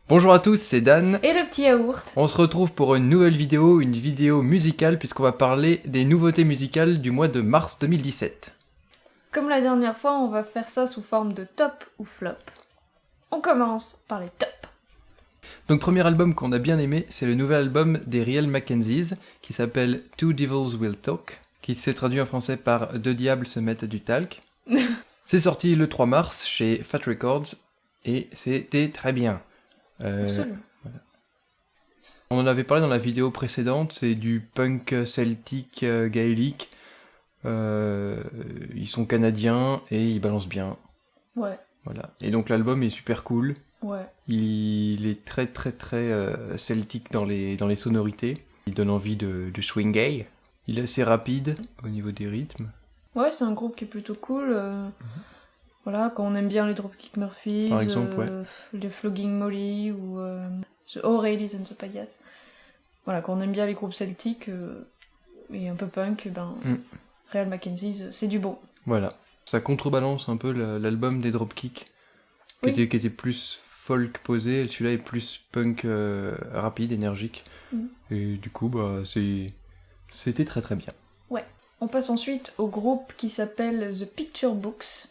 Bonjour à tous, c'est Dan. Et le petit yaourt. On se retrouve pour une nouvelle vidéo, une vidéo musicale, puisqu'on va parler des nouveautés musicales du mois de mars 2017. Comme la dernière fois, on va faire ça sous forme de top ou flop. On commence par les tops. Donc premier album qu'on a bien aimé, c'est le nouvel album des Real Mackenzies, qui s'appelle Two Devils Will Talk, qui s'est traduit en français par Deux diables se mettent du talc. C'est sorti le 3 mars chez Fat Records, et c'était très bien. Absolument. Voilà. On en avait parlé dans la vidéo précédente, c'est du punk celtique gaélique. Ils sont canadiens et ils balancent bien. Ouais. Voilà. Et donc l'album est super cool. Ouais. Il est très celtique dans les sonorités. Il donne envie de swinger. Il est assez rapide au niveau des rythmes. Ouais, c'est un groupe qui est plutôt cool. Voilà, quand on aime bien les Dropkick Murphys, Par exemple, ouais. les Flogging Molly ou The O'Reillys and the Payas. Voilà, quand on aime bien les groupes celtiques et un peu punk, Real Mackenzies, c'est du bon. Voilà. Ça contrebalance un peu l'album des Dropkick, Oui. qui était plus folk posé, celui-là est plus punk rapide, énergique. Et du coup, c'était très bien. Ouais. On passe ensuite au groupe qui s'appelle The Picture Books,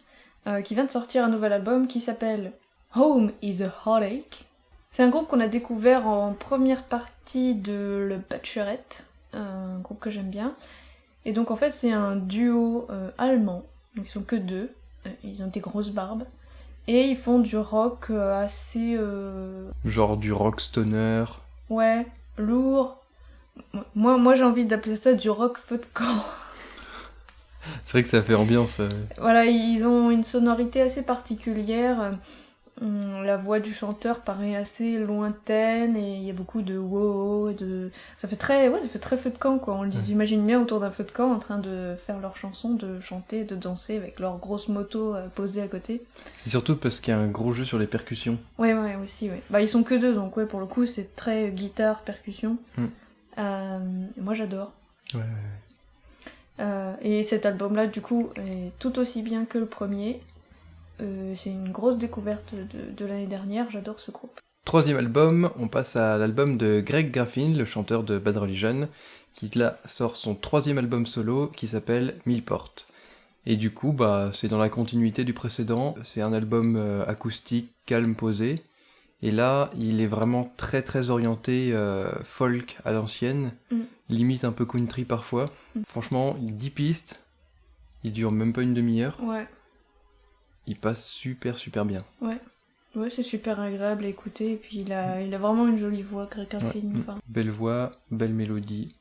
qui vient de sortir un nouvel album qui s'appelle Home is a Heartache. C'est un groupe qu'on a découvert en première partie de Le Bachelorette, un groupe que j'aime bien. Et donc en fait c'est un duo allemand, donc ils sont que deux, ils ont des grosses barbes, et ils font du rock assez... Genre du rock stoner. Ouais, lourd. Moi j'ai envie d'appeler ça du rock feu de camp. C'est vrai que ça fait ambiance. Voilà, ils ont une sonorité assez particulière. La voix du chanteur paraît assez lointaine et il y a beaucoup de wow, ça fait très feu de camp quoi. On les imagine bien autour d'un feu de camp en train de faire leur chanson, de chanter, de danser avec leur grosse moto posée à côté. C'est surtout parce qu'il y a un gros jeu sur les percussions. Ouais aussi ouais. Bah ils sont que deux donc ouais pour le coup c'est très guitare percussion. Moi j'adore. Ouais. Et cet album-là, du coup, est tout aussi bien que le premier. C'est une grosse découverte de l'année dernière, j'adore ce groupe. Troisième album, on passe à l'album de Greg Graffin, le chanteur de Bad Religion, qui là sort son troisième album solo qui s'appelle Millport. Et du coup, c'est dans la continuité du précédent, c'est un album acoustique, calme, posé. Et là, il est vraiment très orienté folk à l'ancienne, limite un peu country parfois. Franchement, 10 pistes, il dure même pas une demi-heure. Ouais. Il passe super bien. Ouais, c'est super agréable à écouter, et puis il a vraiment une jolie voix, Greg Graffin. Enfin, belle voix, belle mélodie.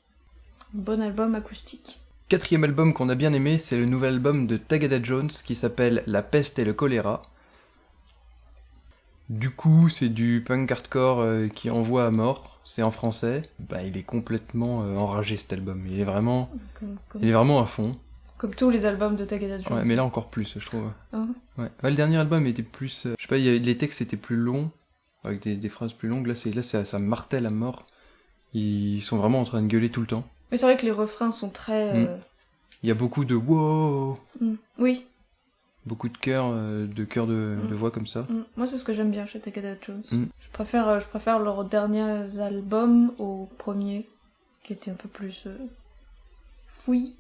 Bon album acoustique. Quatrième album qu'on a bien aimé, c'est le nouvel album de Tagada Jones qui s'appelle La peste et le choléra. Du coup, c'est du punk hardcore qui envoie à mort, c'est en français. Il est complètement enragé cet album, il est vraiment à fond. Comme tous les albums de Tagada Jones. Ouais, mais là encore plus, je trouve. Uh-huh. Ouais, le dernier album était plus... je sais pas, les textes étaient plus longs, avec des phrases plus longues. Là, ça martèle à mort. Ils sont vraiment en train de gueuler tout le temps. Mais c'est vrai que les refrains sont très... Il y a beaucoup de wow. Oui. Beaucoup de chœurs de voix comme ça. Moi, c'est ce que j'aime bien chez Tagada Jones. Je préfère leurs derniers albums au premier, qui était un peu plus fouillis.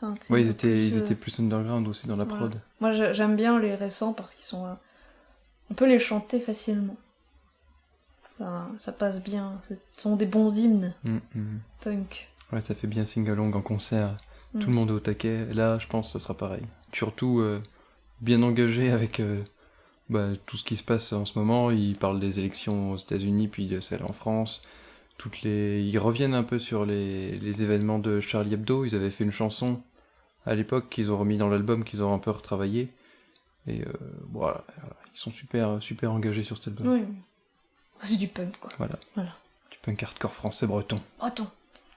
Enfin, ouais, ils étaient plus underground aussi dans la prod. Moi, j'aime bien les récents parce qu'ils sont... on peut les chanter facilement. Ça passe bien. Ce sont des bons hymnes. Punk. Ouais, ça fait bien sing-along en concert. Tout le monde est au taquet. Là, je pense que ce sera pareil. Surtout bien engagé avec tout ce qui se passe en ce moment. Ils parlent des élections aux États-Unis, puis de celles en France. Ils reviennent un peu sur les événements de Charlie Hebdo. Ils avaient fait une chanson à l'époque qu'ils ont remis dans l'album, qu'ils ont un peu retravaillé. Et voilà, ils sont super engagés sur cet album. Oui. C'est du punk, quoi. Voilà. Du punk hardcore français breton.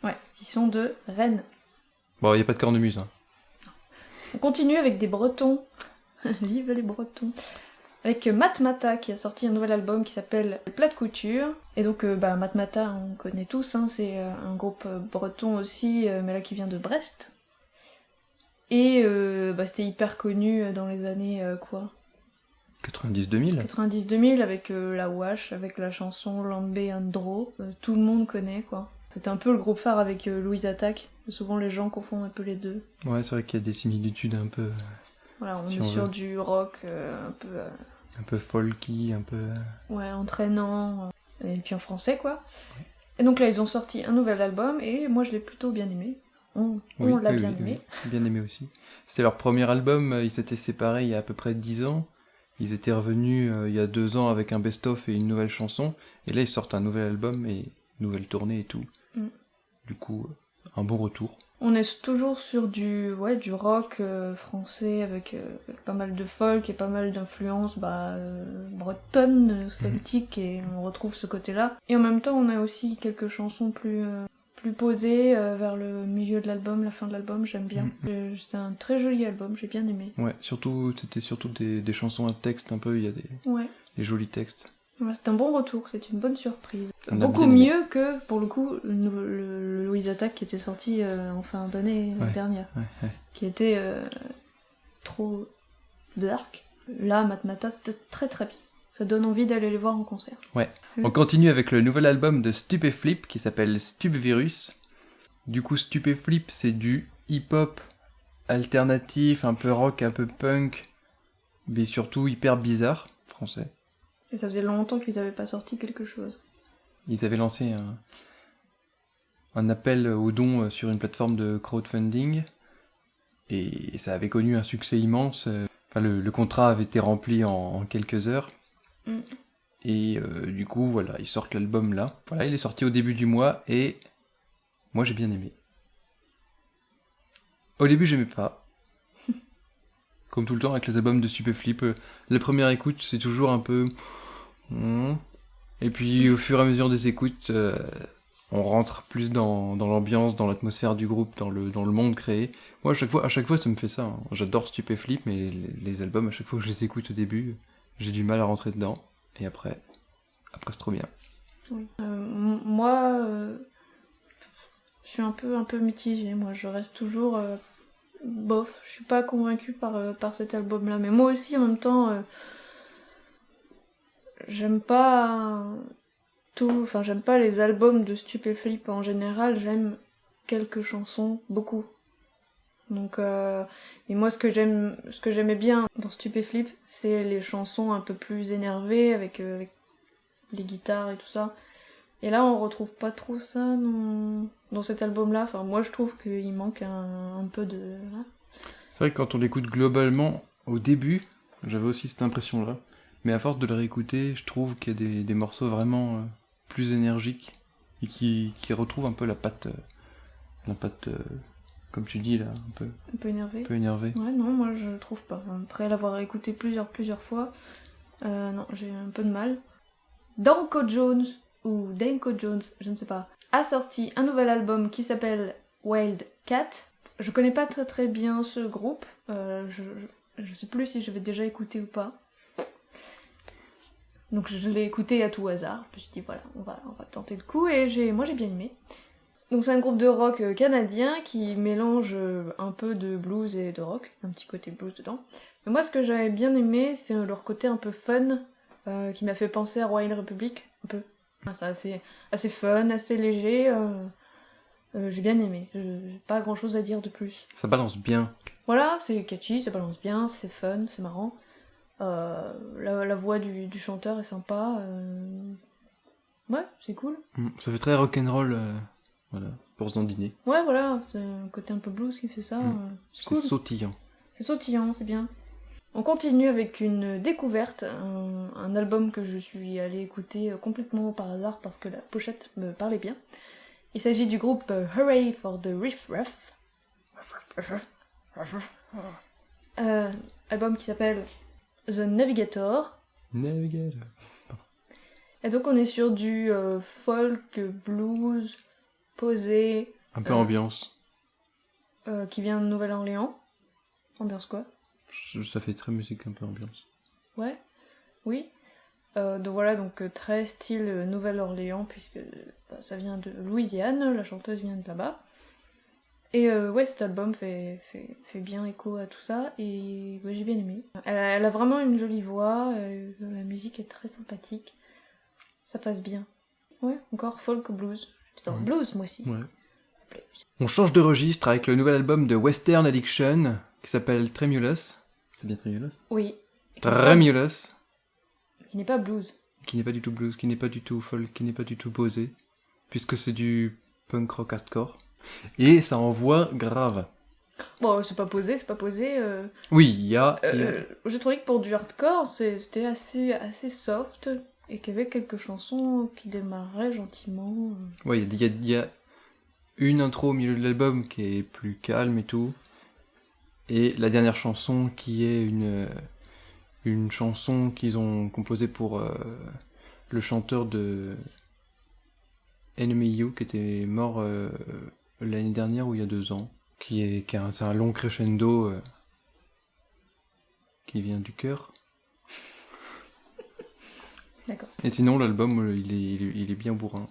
Ouais, ils sont de Rennes. Bon, il n'y a pas de cornemuse, hein. On continue avec des Bretons. Vive les Bretons. Avec Matmata qui a sorti un nouvel album qui s'appelle Plat de couture. Et donc Matmata on connaît tous, hein, c'est un groupe breton aussi, mais là qui vient de Brest. Et c'était hyper connu dans les années 90-2000. 90-2000 avec la Wash, avec la chanson Lambe Andro, tout le monde connaît quoi. C'était un peu le groupe phare avec Louise Attaque. Souvent les gens confondent un peu les deux. Ouais, c'est vrai qu'il y a des similitudes un peu... Voilà, on Si est on sur veut. du rock un peu... Un peu folky, un peu... ouais, entraînant, et puis en français quoi. Et donc là ils ont sorti un nouvel album et moi je l'ai plutôt bien aimé. On l'a bien aimé. Bien aimé aussi. C'était leur premier album, ils s'étaient séparés il y a à peu près 10 ans. Ils étaient revenus il y a 2 ans avec un best-of et une nouvelle chanson. Et là ils sortent un nouvel album et une nouvelle tournée et tout. Du coup, un bon retour. On est toujours sur du rock français avec pas mal de folk et pas mal d'influences bretonnes, celtiques, et on retrouve ce côté-là. Et en même temps, on a aussi quelques chansons plus posées vers le milieu de l'album, la fin de l'album, j'aime bien. C'était un très joli album, j'ai bien aimé. Ouais, c'était surtout des chansons à texte un peu, il y a des jolis textes. Ouais, c'est un bon retour, c'est une bonne surprise. On a Beaucoup bien aimé. mieux que, pour le coup, le Louise Attaque qui était sorti en fin d'année dernière. Ouais. Qui était trop dark. Là, Matmata, c'était très très bien. Ça donne envie d'aller les voir en concert. Ouais. On continue avec le nouvel album de Stupéflip qui s'appelle Stupvirus. Du coup, Stupéflip, c'est du hip-hop alternatif, un peu rock, un peu punk, mais surtout hyper bizarre, français. Et ça faisait longtemps qu'ils n'avaient pas sorti quelque chose. Ils avaient lancé un appel aux dons sur une plateforme de crowdfunding et ça avait connu un succès immense. Enfin, le contrat avait été rempli en quelques heures. Et du coup, voilà, ils sortent l'album là. Voilà, il est sorti au début du mois et moi j'ai bien aimé. Au début, j'aimais pas. Comme tout le temps avec les albums de Stupéflip, la première écoute, c'est toujours un peu... Et puis au fur et à mesure des écoutes, on rentre plus dans l'ambiance, dans l'atmosphère du groupe, dans le monde créé. Moi, à chaque fois, ça me fait ça. Hein. J'adore Stupéflip, mais les albums, à chaque fois que je les écoute au début, j'ai du mal à rentrer dedans. Et après c'est trop bien. Oui. Moi, je suis un peu mitigée. Moi, je reste toujours bof. Je suis pas convaincue par cet album-là. Mais moi aussi, en même temps, j'aime pas tout. Enfin, j'aime pas les albums de Stupéflip en général. J'aime quelques chansons, beaucoup. Donc, et moi, ce que j'aimais bien dans Stupéflip, c'est les chansons un peu plus énervées avec les guitares et tout ça. Et là, on retrouve pas trop ça dans cet album-là. Enfin, moi, je trouve qu'il manque un peu de... Voilà. C'est vrai que quand on l'écoute globalement, au début, j'avais aussi cette impression-là. Mais à force de le réécouter, je trouve qu'il y a des morceaux vraiment plus énergiques et qui retrouvent un peu la patte, comme tu dis là, Un peu énervé. Ouais, non, moi je trouve pas. Après l'avoir écouté plusieurs fois, non, j'ai un peu de mal. Danko Jones, ou Danko Jones, je ne sais pas, a sorti un nouvel album qui s'appelle Wild Cat. Je connais pas très très bien ce groupe, je sais plus si j'avais déjà écouté ou pas. Donc je l'ai écouté à tout hasard, je me suis dit voilà, on va tenter le coup, et moi j'ai bien aimé. Donc c'est un groupe de rock canadien qui mélange un peu de blues et de rock, un petit côté blues dedans. Mais moi ce que j'avais bien aimé, c'est leur côté un peu fun, qui m'a fait penser à Royal Republic, un peu. Enfin, c'est assez fun, assez léger, j'ai bien aimé, j'ai pas grand chose à dire de plus. Ça balance bien. Voilà, c'est catchy, ça balance bien, c'est fun, c'est marrant. La voix du chanteur est sympa. Ouais, c'est cool. Ça fait très rock'n'roll, voilà, pour se dandiner. Ouais, voilà, c'est un côté un peu blues qui fait ça. C'est cool. Sautillant. C'est sautillant, c'est bien. On continue avec une découverte, un album que je suis allée écouter complètement par hasard parce que la pochette me parlait bien. Il s'agit du groupe Hooray for the Riff Raff. Album qui s'appelle The Navigator. Et donc on est sur du folk, blues, posé. Un peu ambiance. Qui vient de Nouvelle-Orléans. Ambiance quoi? Ça fait très musique, un peu ambiance. Ouais, oui. Donc voilà, donc très style Nouvelle-Orléans, puisque ça vient de Louisiane, la chanteuse vient de là-bas. Et ouais, cet album fait bien écho à tout ça, et ouais, j'ai bien aimé. Elle a vraiment une jolie voix, la musique est très sympathique, ça passe bien. Ouais, encore folk blues. J'étais dans le blues, moi aussi. Ouais. On change de registre avec le nouvel album de Western Addiction, qui s'appelle Tremulous. C'est bien Tremulous? Oui. Tremulous. Qui n'est pas blues. Qui n'est pas du tout blues, qui n'est pas du tout folk, qui n'est pas du tout posé, puisque c'est du punk rock hardcore. Et ça envoie grave. Bon, c'est pas posé. Oui, il y a... J'ai trouvé que pour du hardcore, c'était assez soft, et qu'il y avait quelques chansons qui démarraient gentiment. Ouais, il y a une intro au milieu de l'album qui est plus calme et tout. Et la dernière chanson qui est une chanson qu'ils ont composée pour le chanteur de Enemy You, qui était mort l'année dernière ou il y a 2 ans. C'est un long crescendo qui vient du cœur. D'accord. Et sinon, l'album, il est bien bourrin.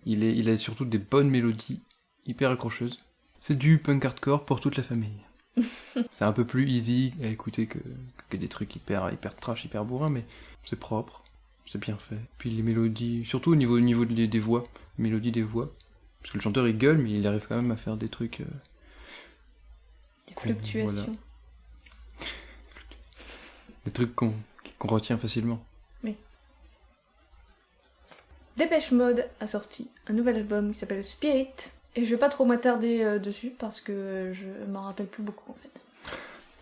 Il a surtout des bonnes mélodies, hyper accrocheuses. C'est du punk hardcore pour toute la famille. C'est un peu plus easy à écouter que des trucs hyper trash, hyper bourrins, mais c'est propre, c'est bien fait. Puis les mélodies, surtout au niveau des voix, mélodies des voix. Parce que le chanteur il gueule, mais il arrive quand même à faire des trucs... des fluctuations. Voilà. Des trucs qu'on retient facilement. Oui. Dépêche Mode a sorti un nouvel album qui s'appelle Spirit. Et je vais pas trop m'attarder dessus parce que je m'en rappelle plus beaucoup en fait.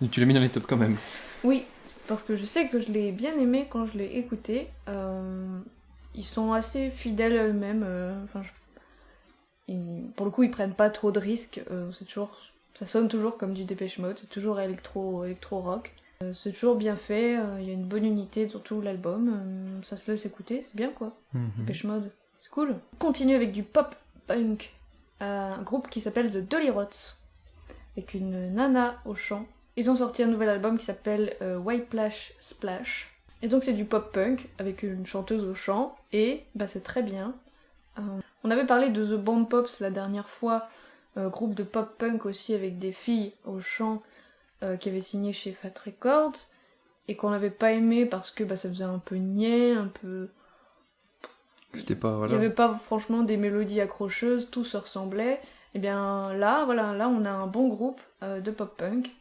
Et tu l'as mis dans les tops quand même. Oui, parce que je sais que je l'ai bien aimé quand je l'ai écouté. Ils sont assez fidèles à eux-mêmes. Pour le coup, ils prennent pas trop de risques. Ça sonne toujours comme du Dépêche Mode. C'est toujours électro-rock. C'est toujours bien fait. Il y a une bonne unité sur tout l'album. Ça se laisse écouter. C'est bien quoi. Dépêche Mode, c'est cool. On continue avec du pop-punk. Un groupe qui s'appelle The Dolly Rots, avec une nana au chant. Ils ont sorti un nouvel album qui s'appelle Whiplash Splash. Et donc c'est du pop-punk, avec une chanteuse au chant, et c'est très bien. On avait parlé de The Bomb Pops la dernière fois, groupe de pop-punk aussi avec des filles au chant, qui avaient signé chez Fat Records, et qu'on n'avait pas aimé parce que ça faisait un peu niais, un peu... C'était pas... Voilà. Il n'y avait pas franchement des mélodies accrocheuses, tout se ressemblait. Et bien là, on a un bon groupe de pop-punk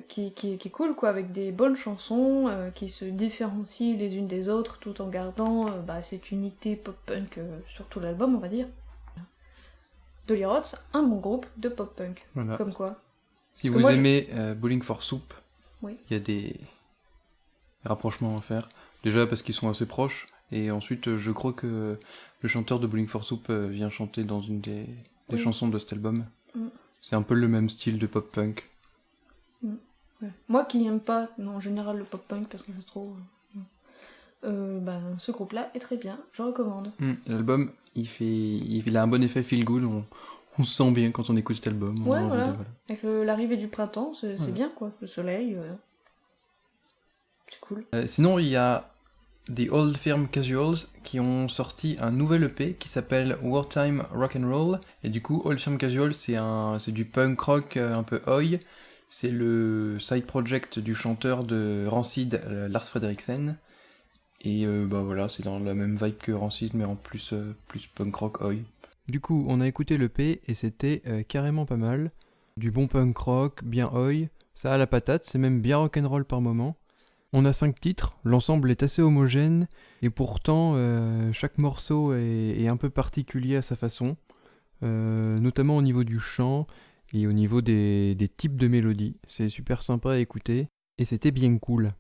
qui est cool, quoi, avec des bonnes chansons qui se différencient les unes des autres tout en gardant cette unité pop-punk sur tout l'album, on va dire. Dolly Rots, un bon groupe de pop-punk. Voilà. Comme quoi. Si vous aimez Bowling for Soup, oui. Il y a des rapprochements à faire. Déjà parce qu'ils sont assez proches. Et ensuite, je crois que le chanteur de Bowling for Soup vient chanter dans une des chansons de cet album. C'est un peu le même style de pop-punk. Ouais. Moi qui n'aime pas en général le pop-punk parce que c'est trop... ce groupe-là est très bien, je recommande. L'album, il a un bon effet feel-good, on se sent bien quand on écoute cet album. Ouais, voilà. Avec l'arrivée du printemps, c'est bien quoi, le soleil, c'est cool. Sinon, il y a The Old Firm Casuals qui ont sorti un nouvel EP qui s'appelle Wartime Rock'n'Roll. Et du coup, Old Firm Casuals, c'est du punk rock un peu oi. C'est le side project du chanteur de Rancid, Lars Frederiksen. Et voilà, c'est dans la même vibe que Rancid, mais en plus punk rock oi. Du coup, on a écouté l'EP et c'était carrément pas mal. Du bon punk rock, bien oi. Ça a la patate, c'est même bien rock'n'roll par moment. On a 5 titres, l'ensemble est assez homogène, et pourtant chaque morceau est un peu particulier à sa façon, notamment au niveau du chant et au niveau des types de mélodies. C'est super sympa à écouter, et c'était bien cool.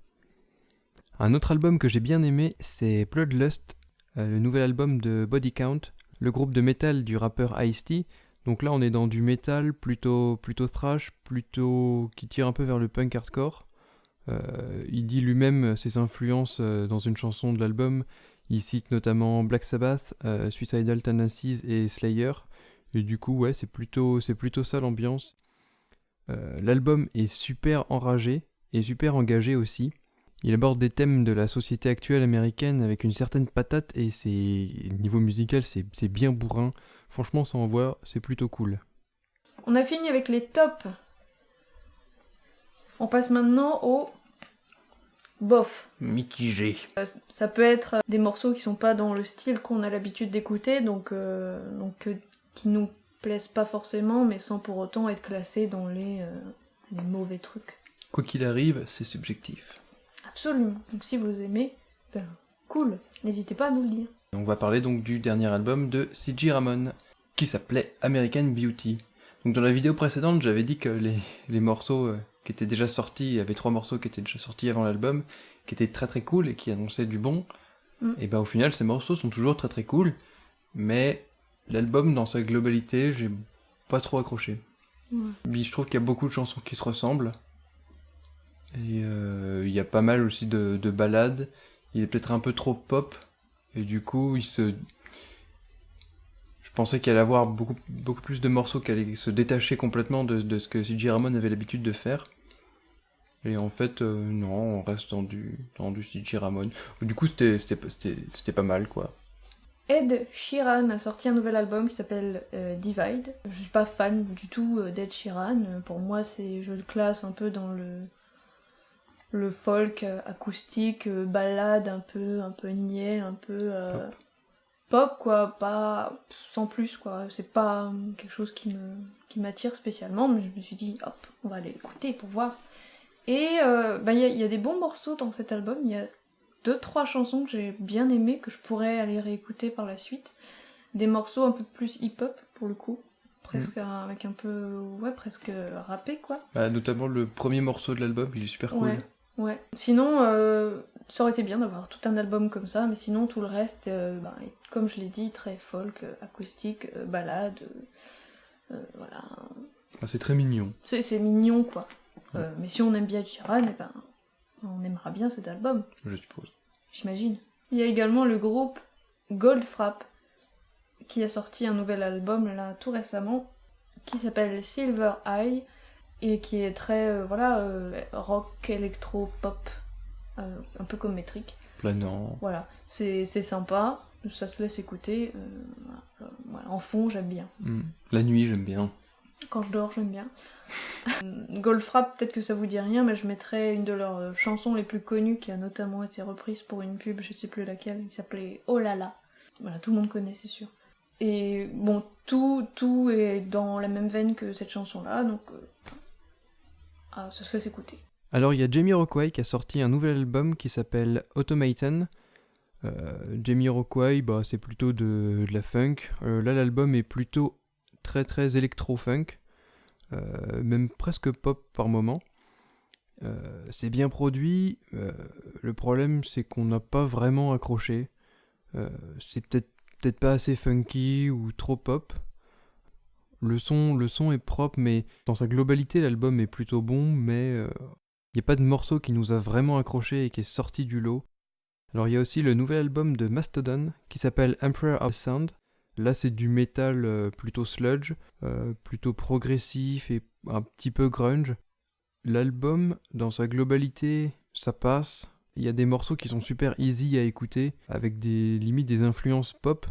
Un autre album que j'ai bien aimé, c'est Bloodlust, le nouvel album de Body Count, le groupe de métal du rappeur Ice-T. Donc là on est dans du métal plutôt thrash, qui tire un peu vers le punk hardcore. Il dit lui-même ses influences dans une chanson de l'album. Il cite notamment Black Sabbath, Suicidal Tendencies et Slayer. Et du coup, ouais, c'est plutôt ça l'ambiance. L'album est super enragé et super engagé aussi. Il aborde des thèmes de la société actuelle américaine avec une certaine patate et niveau musical, c'est bien bourrin. Franchement, ça envoie, c'est plutôt cool. On a fini avec les tops. On passe maintenant au bof. Mitigé. Ça peut être des morceaux qui sont pas dans le style qu'on a l'habitude d'écouter, donc qui nous plaisent pas forcément, mais sans pour autant être classés dans les mauvais trucs. Quoi qu'il arrive, c'est subjectif. Absolument. Donc si vous aimez, ben cool. N'hésitez pas à nous le dire. On va parler donc du dernier album de C.J. Ramon, qui s'appelait American Beauty. Donc dans la vidéo précédente, j'avais dit que les morceaux qui étaient déjà sortis, il y avait 3 morceaux qui étaient déjà sortis avant l'album, qui étaient très très cool et qui annonçaient du bon. Et bah au final, ces morceaux sont toujours très très cool, mais l'album dans sa globalité, j'ai pas trop accroché. Puis je trouve qu'il y a beaucoup de chansons qui se ressemblent, et il y a pas mal aussi de ballades. Il est peut-être un peu trop pop, et du coup, je pensais qu'il allait avoir beaucoup plus de morceaux qui allaient se détacher complètement de ce que C.J. Ramon avait l'habitude de faire. Et en fait, non, on reste dans du C.J. Ramon. Du coup, c'était pas mal, quoi. Ed Sheeran a sorti un nouvel album qui s'appelle Divide. Je suis pas fan du tout d'Ed Sheeran. Pour moi, je le classe un peu dans le folk acoustique, ballade un peu niais, un peu pop quoi, pas sans plus quoi. C'est pas quelque chose qui m'attire spécialement, mais je me suis dit hop, on va aller l'écouter pour voir. Et il y a des bons morceaux dans cet album. Il y a 2-3 chansons que j'ai bien aimées, que je pourrais aller réécouter par la suite. Des morceaux un peu plus hip-hop pour le coup, presque avec un peu presque rappé quoi. Bah, notamment le premier morceau de l'album, il est super cool. Ouais. Sinon, ça aurait été bien d'avoir tout un album comme ça, mais sinon tout le reste, comme je l'ai dit, très folk, acoustique, ballade, voilà. Ah, c'est très mignon. C'est mignon quoi. Mais si on aime bien Sheeran, on aimera bien cet album. Je suppose. J'imagine. Il y a également le groupe Goldfrapp qui a sorti un nouvel album là tout récemment qui s'appelle Silver Eye et qui est très rock, électro, pop, un peu comme Metric. Planant. Voilà, c'est sympa, ça se laisse écouter. En fond, j'aime bien. La nuit, j'aime bien. Quand je dors, j'aime bien. Goldfrapp, peut-être que ça vous dit rien, mais je mettrai une de leurs chansons les plus connues qui a notamment été reprise pour une pub, je sais plus laquelle, qui s'appelait Oh là là. Voilà, tout le monde connaît, c'est sûr. Et bon, tout est dans la même veine que cette chanson-là, donc ça se fait s'écouter. Alors il y a Jamiroquai qui a sorti un nouvel album qui s'appelle Automaton. Jamiroquai, c'est plutôt de la funk. Là l'album est plutôt très très électro-funk, même presque pop par moment. C'est bien produit, le problème c'est qu'on n'a pas vraiment accroché. C'est peut-être pas assez funky ou trop pop. Le son est propre, mais dans sa globalité l'album est plutôt bon, mais il n'y a pas de morceau qui nous a vraiment accroché et qui est sorti du lot. Alors il y a aussi le nouvel album de Mastodon qui s'appelle Emperor of Sound. Là c'est du métal plutôt sludge, plutôt progressif et un petit peu grunge. L'album, dans sa globalité, ça passe. Il y a des morceaux qui sont super easy à écouter, avec limite des influences pop.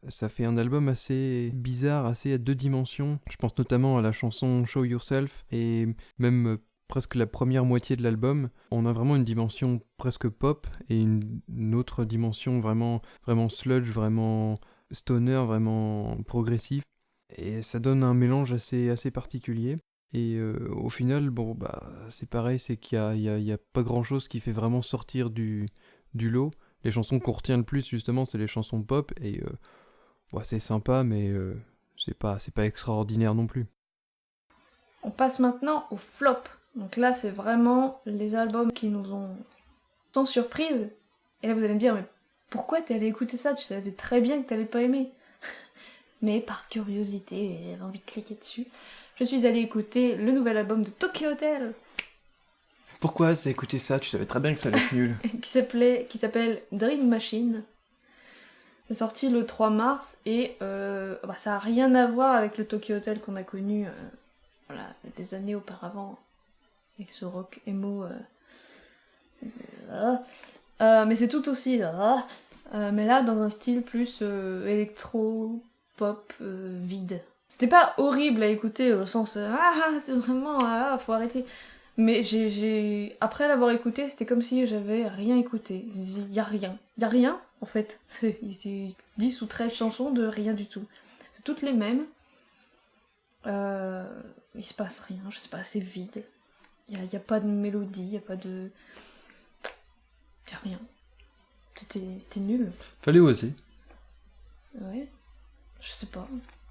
Ça fait un album assez bizarre, assez à 2 dimensions. Je pense notamment à la chanson Show Yourself et même presque la première moitié de l'album. On a vraiment une dimension presque pop et une autre dimension vraiment sludge, vraiment stoner, vraiment progressif. Et ça donne un mélange assez particulier. Et au final, c'est pareil, c'est qu'il y a pas grand-chose qui fait vraiment sortir du lot. Les chansons qu'on retient le plus, justement, c'est les chansons pop. Et c'est sympa, mais c'est pas extraordinaire non plus. On passe maintenant au flop. Donc là, c'est vraiment les albums qui nous ont sans surprise. Et là, vous allez me dire, mais pourquoi t'es allé écouter ça? Tu savais très bien que t'allais pas aimer. Mais par curiosité, j'avais envie de cliquer dessus. Je suis allée écouter le nouvel album de Tokyo Hotel. Pourquoi t'as écouté ça? Tu savais très bien que ça allait être nul. qui s'appelle Dream Machine. C'est sorti le 3 mars et ça a rien à voir avec le Tokyo Hotel qu'on a connu des années auparavant. Avec ce rock emo. Mais c'est tout aussi. Mais là, dans un style plus électro, pop, vide. C'était pas horrible à écouter au sens c'était vraiment faut arrêter. Mais après l'avoir écouté, c'était comme si j'avais rien écouté. Il y a rien en fait. C'est 10 ou 13 chansons de rien du tout. C'est toutes les mêmes. Il se passe rien, je sais pas, c'est vide. Il y a pas de mélodie, il y a pas de... Y a rien. C'était nul. Fallait oser. Ouais. Je sais pas.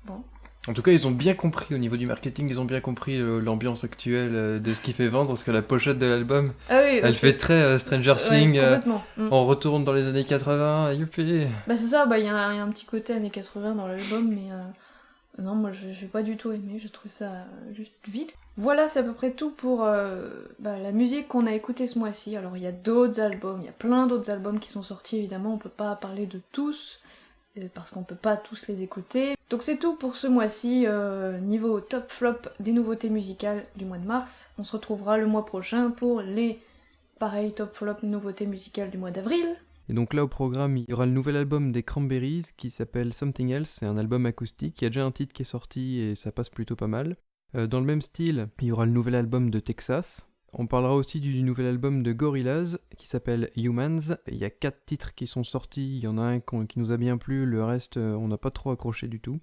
Bon. En tout cas, ils ont bien compris au niveau du marketing, ils ont bien compris l'ambiance actuelle de ce qui fait vendre, parce que la pochette de l'album, Ah oui, elle fait très Stranger Things, complètement. on retourne dans les années 80, youpi. Bah c'est ça, il y a un petit côté années 80 dans l'album, mais non, moi j'ai pas du tout aimé, j'ai trouvé ça juste vide. Voilà, c'est à peu près tout pour la musique qu'on a écoutée ce mois-ci. Alors il y a d'autres albums, il y a plein d'autres albums qui sont sortis, évidemment, on peut pas parler de tous, parce qu'on peut pas tous les écouter. Donc c'est tout pour ce mois-ci, niveau top flop des nouveautés musicales du mois de mars. On se retrouvera le mois prochain pour les, pareil, top flop nouveautés musicales du mois d'avril. Et donc là au programme, il y aura le nouvel album des Cranberries qui s'appelle Something Else, c'est un album acoustique, il y a déjà un titre qui est sorti et ça passe plutôt pas mal. Dans le même style, il y aura le nouvel album de Texas. On parlera aussi du nouvel album de Gorillaz qui s'appelle Humans. Il y a 4 titres qui sont sortis, il y en a un qui nous a bien plu, le reste on n'a pas trop accroché du tout.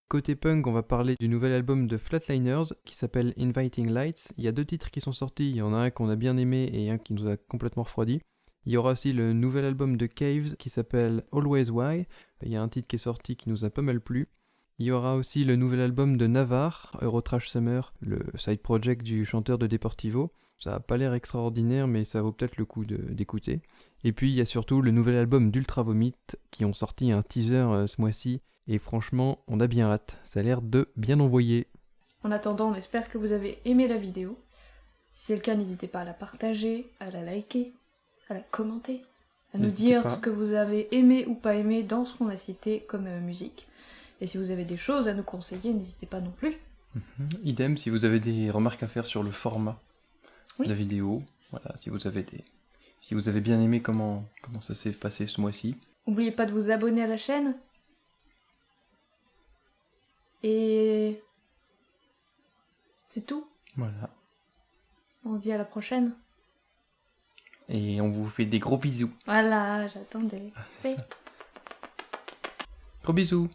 Côté punk, on va parler du nouvel album de Flatliners qui s'appelle Inviting Lights. Il y a 2 titres qui sont sortis, il y en a un qu'on a bien aimé et un qui nous a complètement refroidi. Il y aura aussi le nouvel album de Caves qui s'appelle Always Why. Il y a un titre qui est sorti qui nous a pas mal plu. Il y aura aussi le nouvel album de Navarre, Eurotrash Summer, le side project du chanteur de Deportivo. Ça a pas l'air extraordinaire, mais ça vaut peut-être le coup d'écouter. Et puis il y a surtout le nouvel album d'Ultra Vomit qui ont sorti un teaser ce mois-ci. Et franchement, on a bien hâte. Ça a l'air de bien envoyer. En attendant, on espère que vous avez aimé la vidéo. Si c'est le cas, n'hésitez pas à la partager, à la liker, à la commenter, à nous dire ce que vous avez aimé ou pas aimé dans ce qu'on a cité comme musique. Et si vous avez des choses à nous conseiller, n'hésitez pas non plus. Idem, si vous avez des remarques à faire sur le format de la vidéo, voilà, si vous avez bien aimé comment ça s'est passé ce mois-ci. N'oubliez pas de vous abonner à la chaîne. Et c'est tout. Voilà. On se dit à la prochaine. Et on vous fait des gros bisous. Voilà, j'attendais. C'est ça. Gros bisous.